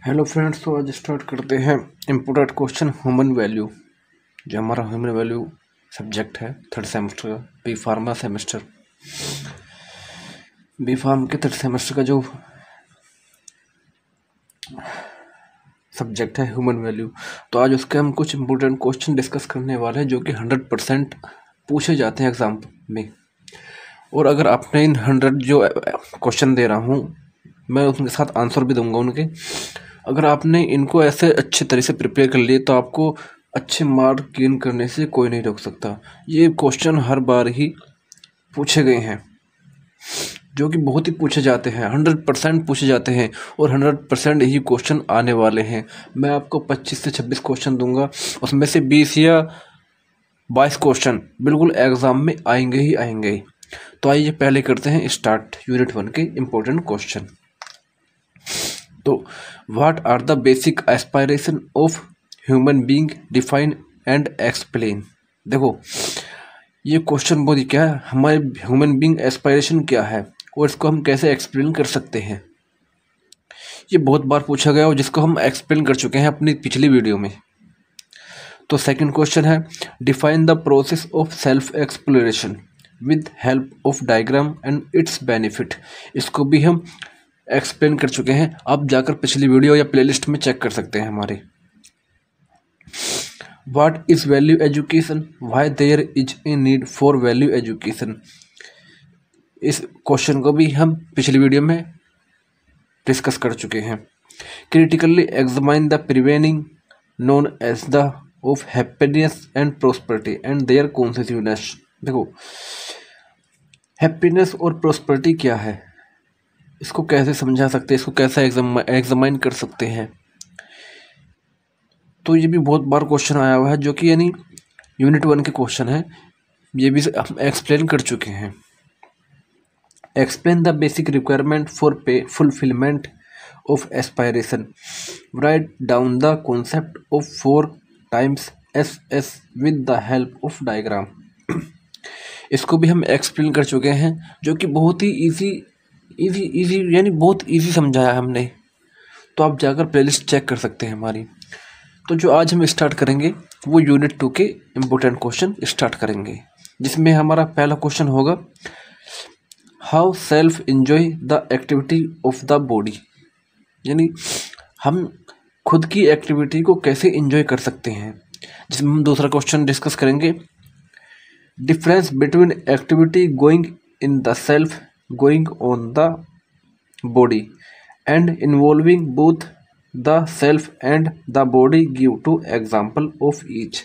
Hello friends, तो आज start करते हैं इम्पोर्टेंट क्वेश्चन ह्यूमन वैल्यू। जो हमारा ह्यूमन वैल्यू सब्जेक्ट है थर्ड सेमेस्टर का, B pharma semester, B pharm के थर्ड सेमेस्टर का जो सब्जेक्ट है ह्यूमन वैल्यू। तो आज उसके हम कुछ इम्पोर्टेंट क्वेश्चन डिस्कस करने वाले हैं जो कि 100% पूछे जाते हैं एग्जाम में। और अगर आपने इन 100 जो क्वेश्चन दे रहा हूँ मैं उनके साथ आंसर भी दूंगा उनके। अगर आपने इनको ऐसे अच्छे तरह से प्रिपेयर कर लिए तो आपको अच्छे मार्क गेन करने से कोई नहीं रोक सकता। ये क्वेश्चन हर बार ही पूछे गए हैं, जो कि बहुत ही पूछे जाते हैं, 100% पूछे जाते हैं और 100% ही क्वेश्चन आने वाले हैं। मैं आपको 25 से 26 क्वेश्चन दूंगा, उसमें से 20 या 22 क्वेश्चन बिल्कुल एग्जाम में आएंगे ही आएंगे। तो आइए पहले करते हैं स्टार्ट यूनिट 1 के इम्पोर्टेंट क्वेश्चन। तो what are the basic aspiration of human being, define and explain. देखो ये क्वेश्चन बहुत ही क्या है, हमारे ह्यूमन बीइंग एस्पायरेशन क्या है और इसको हम कैसे एक्सप्लेन कर सकते हैं। ये बहुत बार पूछा गया और जिसको हम एक्सप्लेन कर चुके हैं अपनी पिछली वीडियो में। तो सेकंड क्वेश्चन है define the process of self exploration with help of diagram and it's benefit. इसको भी हम एक्सप्लेन कर चुके हैं, आप जाकर पिछली वीडियो या प्लेलिस्ट में चेक कर सकते हैं हमारे। What is value education, why there is a need for value education. इस क्वेश्चन को भी हम पिछली वीडियो में डिस्कस कर चुके हैं। Critically examine the prevailing known as the of happiness and prosperity and their consequence. देखो हैप्पीनेस और प्रोस्पेरिटी क्या है, इसको कैसे समझा सकते हैं, इसको कैसे एग्जामाइन कर सकते हैं। तो ये भी बहुत बार क्वेश्चन आया हुआ है, जो कि यानी यूनिट 1 के क्वेश्चन है, ये भी हम एक्सप्लेन कर चुके हैं। Explain the basic requirement for पे fulfilment of aspiration, write down the concept of 4 times SS with the help of diagram. इसको भी हम एक्सप्लेन कर चुके हैं, जो कि बहुत ही इजी यानी बहुत इजी समझाया हमने। तो आप जाकर प्लेलिस्ट चेक कर सकते हैं हमारी। तो जो आज हम स्टार्ट करेंगे वो यूनिट 2 के इम्पोर्टेंट क्वेश्चन स्टार्ट करेंगे, जिसमें हमारा पहला क्वेश्चन होगा how self enjoy the activity of the body. यानी हम खुद की एक्टिविटी को कैसे एंजॉय कर सकते हैं। जिसमें हम दूसरा क्वेश्चन डिस्कस करेंगे difference between activity going in the self going on the body and involving both the self and the body, give to example of each.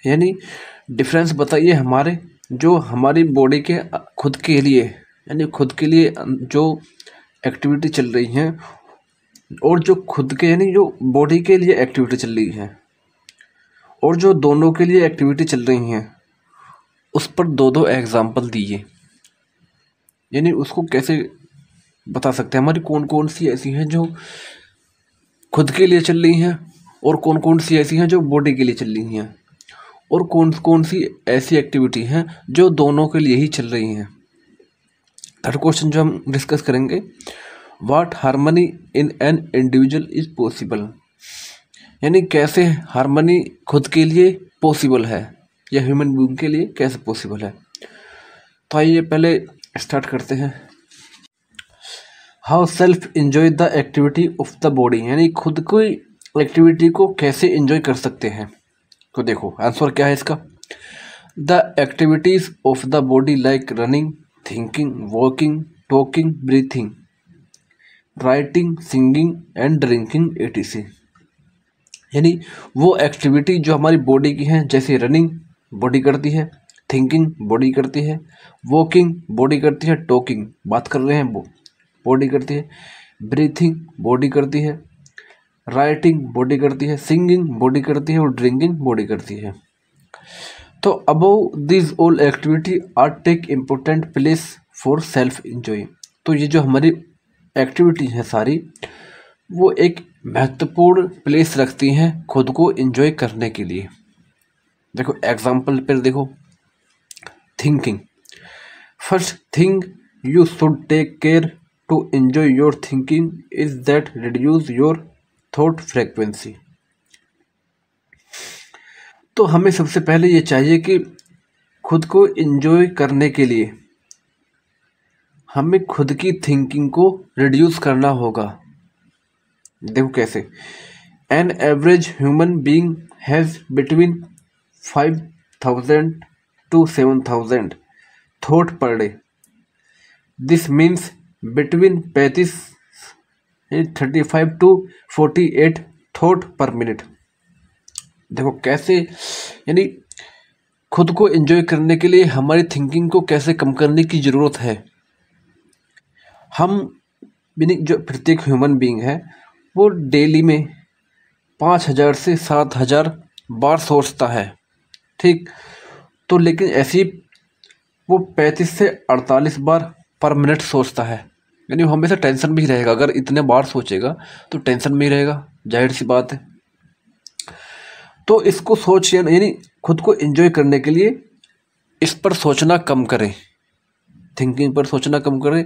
यानी डिफरेंस बताइए हमारे जो हमारी बॉडी के खुद के लिए, यानी खुद के लिए जो एक्टिविटी चल रही हैं और जो खुद के यानी जो बॉडी के लिए एक्टिविटी चल रही है और जो दोनों के लिए एक्टिविटी चल रही हैं उस पर दो एग्जाम्पल दिए। यानी उसको कैसे बता सकते हैं हमारी कौन कौन सी ऐसी हैं जो खुद के लिए चल रही हैं और कौन कौन सी ऐसी हैं जो बॉडी के लिए चल रही हैं और कौन कौन सी ऐसी एक्टिविटी हैं जो दोनों के लिए ही चल रही हैं। थर्ड क्वेश्चन जो हम डिस्कस करेंगे what harmony in an individual is possible. यानी कैसे हार्मनी खुद के लिए पॉसिबल है या ह्यूमन बीइंग के लिए कैसे पॉसिबल है। तो आइए पहले स्टार्ट करते हैं। How self enjoy the activity of the body, यानी खुद की एक्टिविटी को कैसे एंजॉय कर सकते हैं। तो देखो आंसर क्या है इसका, the activities of the body like running, thinking, walking, talking, breathing, writing, singing and drinking etc। यानी वो एक्टिविटी जो हमारी बॉडी की हैं, जैसे रनिंग बॉडी करती है, थिंकिंग बॉडी करती है, वॉकिंग बॉडी करती है, टॉकिंग बात कर रहे हैं बॉडी करती है, ब्रीथिंग बॉडी करती है, राइटिंग बॉडी करती है, सिंगिंग बॉडी करती है और ड्रिंकिंग बॉडी करती है। तो above this all activity are take important place for self enjoy. तो ये जो हमारी एक्टिविटी है सारी वो एक महत्वपूर्ण प्लेस रखती हैं खुद को एंजॉय करने के लिए। देखो एग्जाम्पल पर देखो, thinking, first thing you should take care to enjoy your thinking is that reduce your thought frequency। तो हमें सबसे पहले ये चाहिए कि खुद को एंजॉय करने के लिए हमें खुद की थिंकिंग को रिड्यूस करना होगा। देखो कैसे। An average human being has between 5,000 to 7,000 thought per day. This means between 35 to 48 thought पर मिनट। देखो कैसे, यानी खुद को एंजॉय करने के लिए हमारी थिंकिंग को कैसे कम करने की ज़रूरत है। हम यानी जो प्रत्येक ह्यूमन बीइंग है वो डेली में 5,000 से 7,000 बार सोचता है, ठीक। तो लेकिन ऐसी वो 35 से 48 बार पर मिनट सोचता है, यानी वो हमेशा टेंशन में ही रहेगा। अगर इतने बार सोचेगा तो टेंशन में ही रहेगा, जाहिर सी बात है। तो इसको सोच यानी खुद को एंजॉय करने के लिए इस पर सोचना कम करें, थिंकिंग पर सोचना कम करें।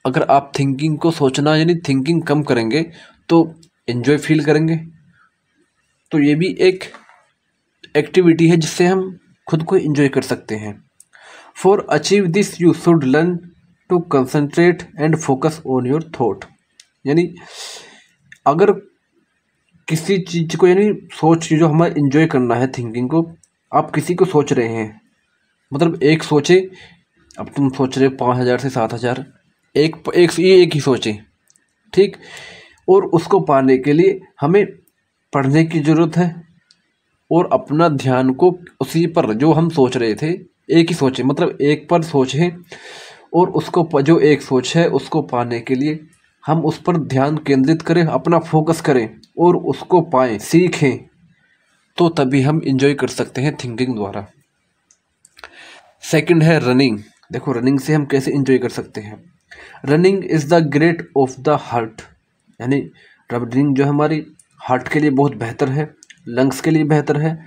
अगर आप थिंकिंग को सोचना यानी थिंकिंग कम करेंगे तो एंजॉय फील करेंगे। तो ये भी एक एक्टिविटी है जिससे हम खुद को एंजॉय कर सकते हैं। For achieve this you should learn to concentrate and focus on your thought. यानी अगर किसी चीज़ को यानी सोच जो हमें एंजॉय करना है थिंकिंग को, आप किसी को सोच रहे हैं, मतलब एक सोचे, अब तुम सोच रहे हो 5,000 से 7,000, एक ही सोचे, ठीक। और उसको पाने के लिए हमें पढ़ने की ज़रूरत है और अपना ध्यान को उसी पर जो हम सोच रहे थे एक ही सोचे, मतलब एक पर सोचें और उसको जो एक सोच है उसको पाने के लिए हम उस पर ध्यान केंद्रित करें, अपना फोकस करें और उसको पाएं, सीखें। तो तभी हम इंजॉय कर सकते हैं थिंकिंग द्वारा। सेकंड है रनिंग। देखो रनिंग से हम कैसे इंजॉय कर सकते हैं। Running is the great of the heart. यानी रनिंग जो हमारी हार्ट के लिए बहुत बेहतर है, लंग्स के लिए बेहतर है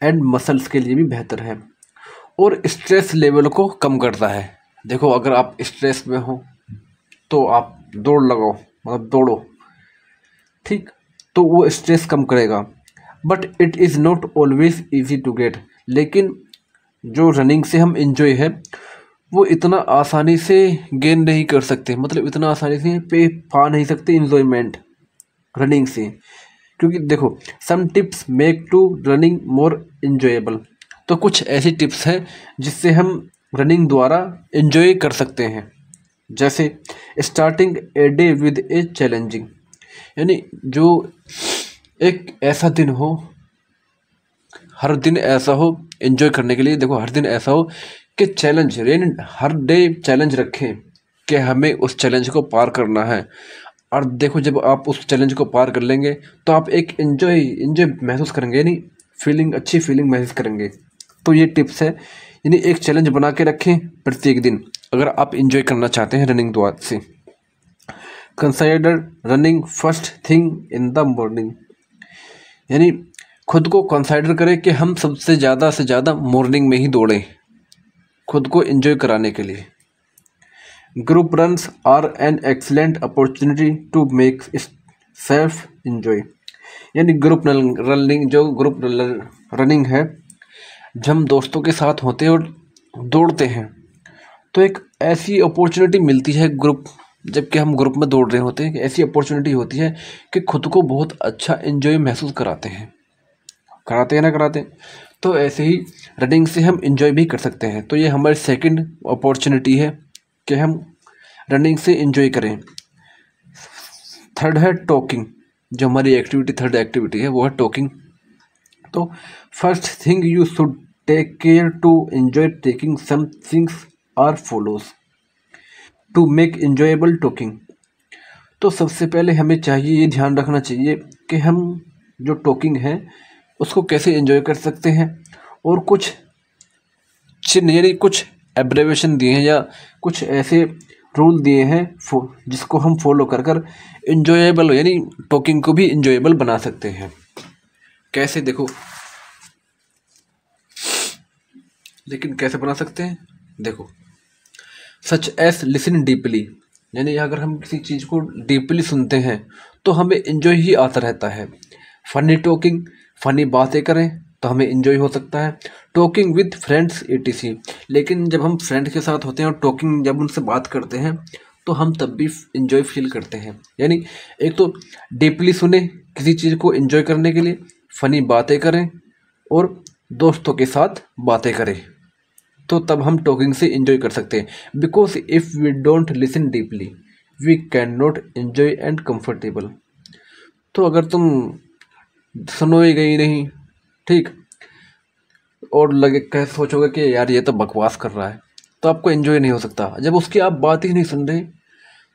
एंड मसल्स के लिए भी बेहतर है और स्ट्रेस लेवल को कम करता है। देखो अगर आप स्ट्रेस में हो तो आप दौड़ लगाओ, मतलब दौड़ो, ठीक, तो वो स्ट्रेस कम करेगा। But it is not always easy to get. लेकिन जो रनिंग से हम इंजॉय है वो इतना आसानी से गेन नहीं कर सकते, मतलब इतना आसानी से पा नहीं सकते इंजॉयमेंट रनिंग से। क्योंकि देखो some tips make to running more enjoyable. तो कुछ ऐसी टिप्स हैं जिससे हम रनिंग द्वारा इंजॉय कर सकते हैं। जैसे starting a day with A challenging. यानी जो एक ऐसा दिन हो, हर दिन ऐसा हो एंजॉय करने के लिए। देखो हर दिन ऐसा हो कि चैलेंज, हर डे चैलेंज रखें कि हमें उस चैलेंज को पार करना है। और देखो जब आप उस चैलेंज को पार कर लेंगे तो आप एक एंजॉय महसूस करेंगे, यानी अच्छी फीलिंग महसूस करेंगे। तो ये टिप्स है, यानी एक चैलेंज बना के रखें प्रत्येक दिन अगर आप एंजॉय करना चाहते हैं रनिंग द्वारा से। Consider running first thing in the morning. यानी खुद को कंसिडर करें कि हम सबसे ज़्यादा से ज़्यादा मॉर्निंग में ही दौड़ें खुद को एंजॉय कराने के लिए। Group runs are an excellent opportunity to make self enjoy. यानी ग्रुप रनिंग, जो ग्रुप रनिंग है, जब हम दोस्तों के साथ होते हैं और दौड़ते हैं तो एक ऐसी अपॉर्चुनिटी मिलती है ग्रुप, जबकि हम ग्रुप में दौड़ रहे होते हैं, ऐसी अपॉर्चुनिटी होती है कि खुद को बहुत अच्छा एंजॉय महसूस कराते हैं ना कराते। तो ऐसे ही रनिंग से हम एंजॉय भी कर सकते हैं। तो ये हमारी सेकंड अपॉर्चुनिटी है कि हम रनिंग से एंजॉय करें। थर्ड है टॉकिंग। जो हमारी थर्ड एक्टिविटी है वो है टॉकिंग। तो first thing you should take care to enjoy taking some things are follows to make enjoyable talking. तो सबसे पहले हमें चाहिए, ये ध्यान रखना चाहिए कि हम जो टॉकिंग है उसको कैसे एंजॉय कर सकते हैं। और कुछ चिन्ह यानी कुछ एब्रेविएशन दिए हैं या कुछ ऐसे रूल दिए हैं जिसको हम फॉलो कर कर एंजॉयबल यानी टॉकिंग को भी एंजॉयबल बना सकते हैं। कैसे, देखो लेकिन कैसे बना सकते हैं, देखो सच एस लिसन डीपली। यानी अगर हम किसी चीज़ को डीपली सुनते हैं तो हमें इन्जॉय ही आता रहता है। फ़नी टॉकिंग, फ़नी बातें करें तो हमें इन्जॉय हो सकता है। Talking with friends etc। लेकिन जब हम फ्रेंड के साथ होते हैं और टॉकिंग जब उनसे बात करते हैं तो हम तब भी इन्जॉय फील करते हैं। यानी एक तो डीपली सुने किसी चीज़ को इन्जॉय करने के लिए, फ़नी बातें करें और दोस्तों के साथ बातें करें, तो तब हम टॉकिंग से इन्जॉय कर सकते हैं। Because if we don't listen deeply we can not enjoy and comfortable. तो अगर तुम सुनोगे ही नहीं, ठीक, और लगे कह सोचोगे कि यार ये तो बकवास कर रहा है, तो आपको एंजॉय नहीं हो सकता। जब उसकी आप बात ही नहीं सुन रहे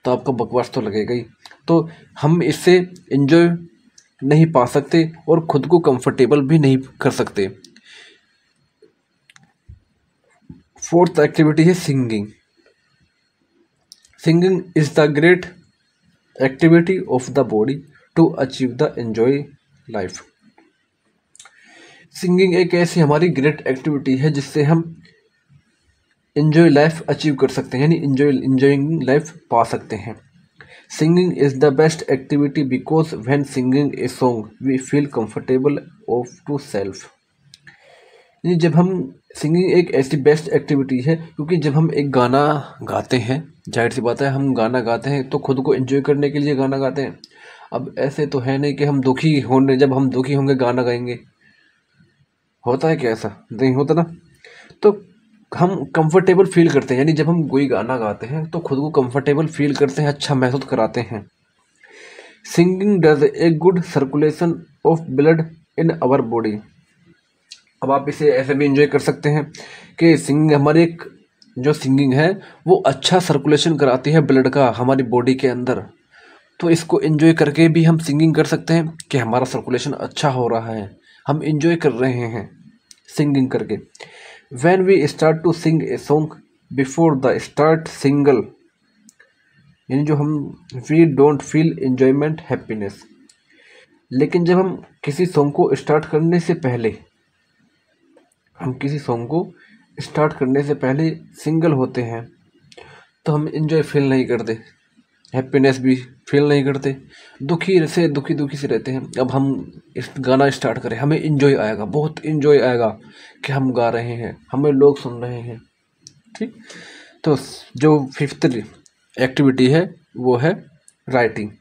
तो आपको बकवास तो लगेगा ही। तो हम इससे एंजॉय नहीं पा सकते और खुद को कंफर्टेबल भी नहीं कर सकते। फोर्थ एक्टिविटी है singing. Singing is the great activity of the body to achieve the enjoy life. Singing एक ऐसी हमारी ग्रेट एक्टिविटी है जिससे हम एंजॉय लाइफ अचीव कर सकते हैं, यानी एंजॉइंग लाइफ पा सकते हैं। Singing is the best activity because when singing a song we feel comfortable of to self. यानी जब हम सिंगिंग एक ऐसी बेस्ट एक्टिविटी है क्योंकि जब हम एक गाना गाते हैं, जाहिर सी बात है हम गाना गाते हैं तो खुद को एंजॉय करने के लिए गाना गाते हैं। अब ऐसे तो है नहीं कि हम दुखी होने, जब हम दुखी होंगे गाना गाएंगे, होता है क्या? ऐसा नहीं होता ना। तो हम कंफर्टेबल फील करते हैं, यानी जब हम कोई गाना गाते हैं तो खुद को कंफर्टेबल फील करते हैं, अच्छा महसूस कराते हैं। Singing does a good circulation of blood in our body. अब आप इसे ऐसे भी इंजॉय कर सकते हैं कि सिंगिंग हमारी एक जो सिंगिंग है वो अच्छा सर्कुलेशन कराती है ब्लड का हमारी बॉडी के अंदर। तो इसको एंजॉय करके भी हम सिंगिंग कर सकते हैं कि हमारा सर्कुलेशन अच्छा हो रहा है, हम एंजॉय कर रहे हैं सिंगिंग करके। When we start to sing a song before the start single, यानी जो हम we don't feel enjoyment happiness। लेकिन जब हम किसी सॉन्ग को स्टार्ट करने से पहले, हम किसी सॉन्ग को स्टार्ट करने से पहले सिंगल होते हैं तो हम इंजॉय फील नहीं करते, हैप्पीनेस भी फील नहीं करते, दुखी से रहते हैं। अब हम इस गाना स्टार्ट करें, हमें इंजॉय आएगा, बहुत इंजॉय आएगा कि हम गा रहे हैं, हमें लोग सुन रहे हैं, ठीक। तो जो फिफ्थ एक्टिविटी है वो है writing.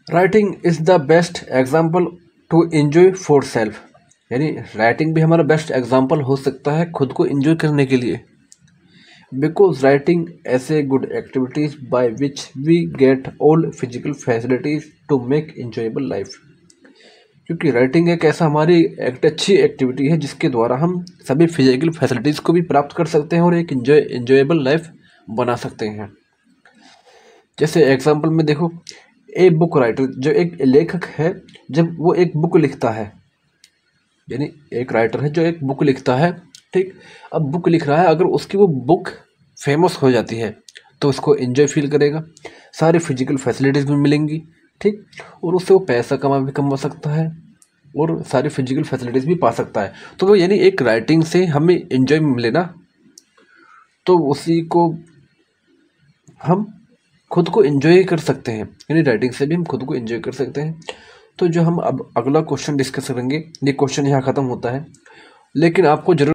Writing is the best example to enjoy for self. यानी राइटिंग भी हमारा बेस्ट एग्जाम्पल हो सकता है खुद को एंजॉय करने के लिए। बिकॉज राइटिंग ऐसे good activities by which we get all physical facilities to make enjoyable life. क्योंकि राइटिंग एक ऐसा हमारी एक अच्छी एक्टिविटी है जिसके द्वारा हम सभी फिजिकल फैसिलिटीज़ को भी प्राप्त कर सकते हैं और एक इंजॉयबल लाइफ बना सकते हैं। जैसे एग्जाम्पल में देखो, ए बुक राइटर जो एक लेखक है, जब वो एक बुक लिखता है, यानी एक राइटर है जो एक बुक लिखता है, ठीक। अब बुक लिख रहा है, अगर उसकी वो बुक फेमस हो जाती है तो उसको एंजॉय फील करेगा, सारी फिजिकल फैसिलिटीज़ भी मिलेंगी, ठीक, और उससे वो पैसा कमा सकता है और सारी फिजिकल फैसिलिटीज़ भी पा सकता है। तो वो यानी एक राइटिंग से हमें एंजॉय मिले ना, तो उसी को हम खुद को एंजॉय कर सकते हैं, यानी राइटिंग से भी हम खुद को एंजॉय कर सकते हैं। तो जो हम अब अगला क्वेश्चन डिस्कस करेंगे, ये क्वेश्चन यहाँ ख़त्म होता है, लेकिन आपको जरूर